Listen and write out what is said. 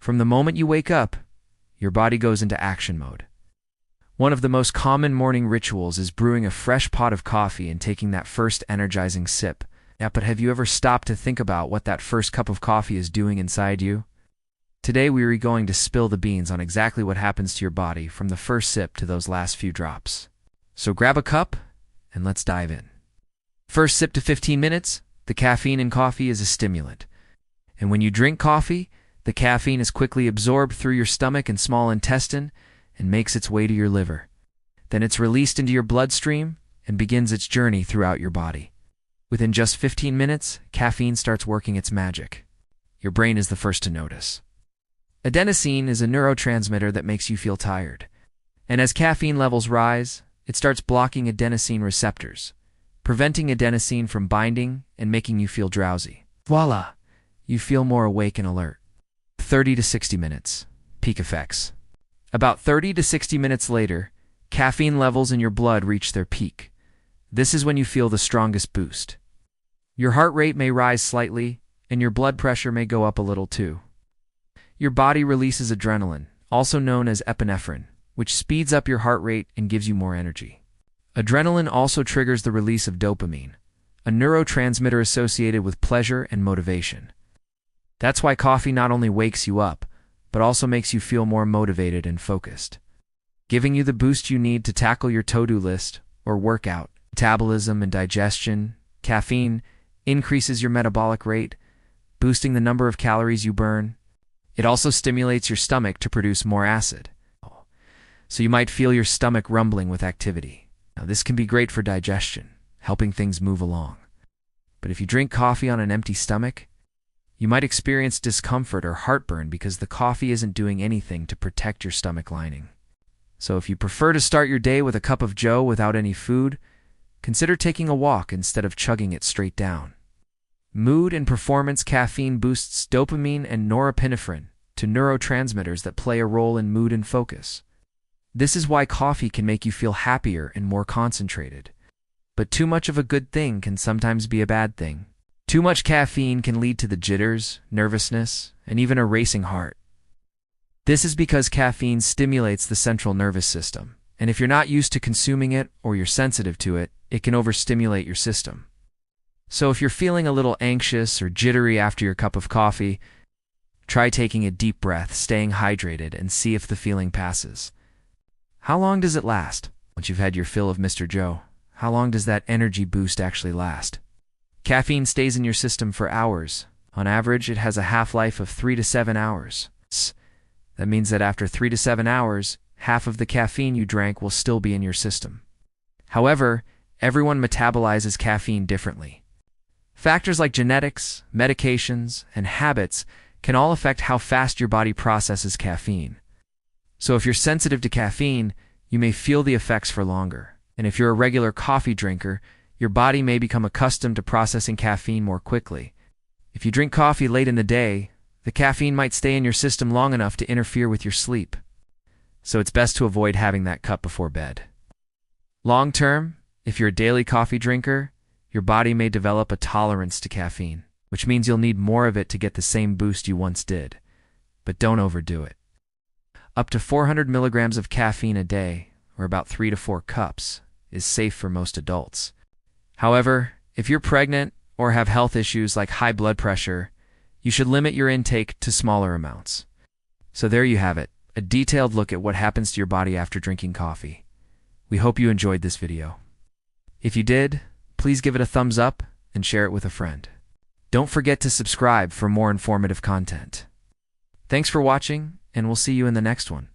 From the moment you wake up, your body goes into action mode. One of the most common morning rituals is brewing a fresh pot of coffee and taking that first energizing sip. Yeah, but have you ever stopped to think about what that first cup of coffee is doing inside you? Today we are going to spill the beans on exactly what happens to your body from the first sip to those last few drops. So grab a cup and let's dive in. First sip to 15 minutes, the caffeine in coffee is a stimulant. And when you drink coffee, the caffeine is quickly absorbed through your stomach and small intestine and makes its way to your liver. Then it's released into your bloodstream and begins its journey throughout your body. Within just 15 minutes, caffeine starts working its magic. Your brain is the first to notice. Adenosine is a neurotransmitter that makes you feel tired. And as caffeine levels rise, it starts blocking adenosine receptors, preventing adenosine from binding and making you feel drowsy. Voila! You feel more awake and alert. 30 to 60 minutes. Peak effects. About 30 to 60 minutes later, caffeine levels in your blood reach their peak. This is when you feel the strongest boost. Your heart rate may rise slightly, and your blood pressure may go up a little too. Your body releases adrenaline, also known as epinephrine, which speeds up your heart rate and gives you more energy. Adrenaline also triggers the release of dopamine, a neurotransmitter associated with pleasure and motivation. That's why coffee not only wakes you up, but also makes you feel more motivated and focused, giving you the boost you need to tackle your to-do list or workout. Metabolism and digestion. Caffeine increases your metabolic rate, boosting the number of calories you burn. It also stimulates your stomach to produce more acid, so you might feel your stomach rumbling with activity. Now, this can be great for digestion, helping things move along. But if you drink coffee on an empty stomach, you might experience discomfort or heartburn because the coffee isn't doing anything to protect your stomach lining. So if you prefer to start your day with a cup of joe without any food, consider taking a walk instead of chugging it straight down. Mood and performance. Caffeine boosts dopamine and norepinephrine to neurotransmitters that play a role in mood and focus. This is why coffee can make you feel happier and more concentrated. But too much of a good thing can sometimes be a bad thing. Too much caffeine can lead to the jitters, nervousness, and even a racing heart. This is because caffeine stimulates the central nervous system, and if you're not used to consuming it or you're sensitive to it, it can overstimulate your system. So if you're feeling a little anxious or jittery after your cup of coffee, try taking a deep breath, staying hydrated, and see if the feeling passes. How long does it last? Once you've had your fill of Mr. Joe, how long does that energy boost actually last? Caffeine stays in your system for hours. On average, it has a half-life of 3 to 7 hours. That means that after 3 to 7 hours, half of the caffeine you drank will still be in your system. However, everyone metabolizes caffeine differently. Factors like genetics, medications, and habits can all affect how fast your body processes caffeine. So if you're sensitive to caffeine, you may feel the effects for longer. And if you're a regular coffee drinker, your body may become accustomed to processing caffeine more quickly. If you drink coffee late in the day, the caffeine might stay in your system long enough to interfere with your sleep. So it's best to avoid having that cup before bed. Long term, if you're a daily coffee drinker, your body may develop a tolerance to caffeine, which means you'll need more of it to get the same boost you once did. But don't overdo it. Up to 400 milligrams of caffeine a day, or about 3 to 4 cups, is safe for most adults. However, if you're pregnant or have health issues like high blood pressure, you should limit your intake to smaller amounts. So there you have it, a detailed look at what happens to your body after drinking coffee. We hope you enjoyed this video. If you did, please give it a thumbs up and share it with a friend. Don't forget to subscribe for more informative content. Thanks for watching, and we'll see you in the next one.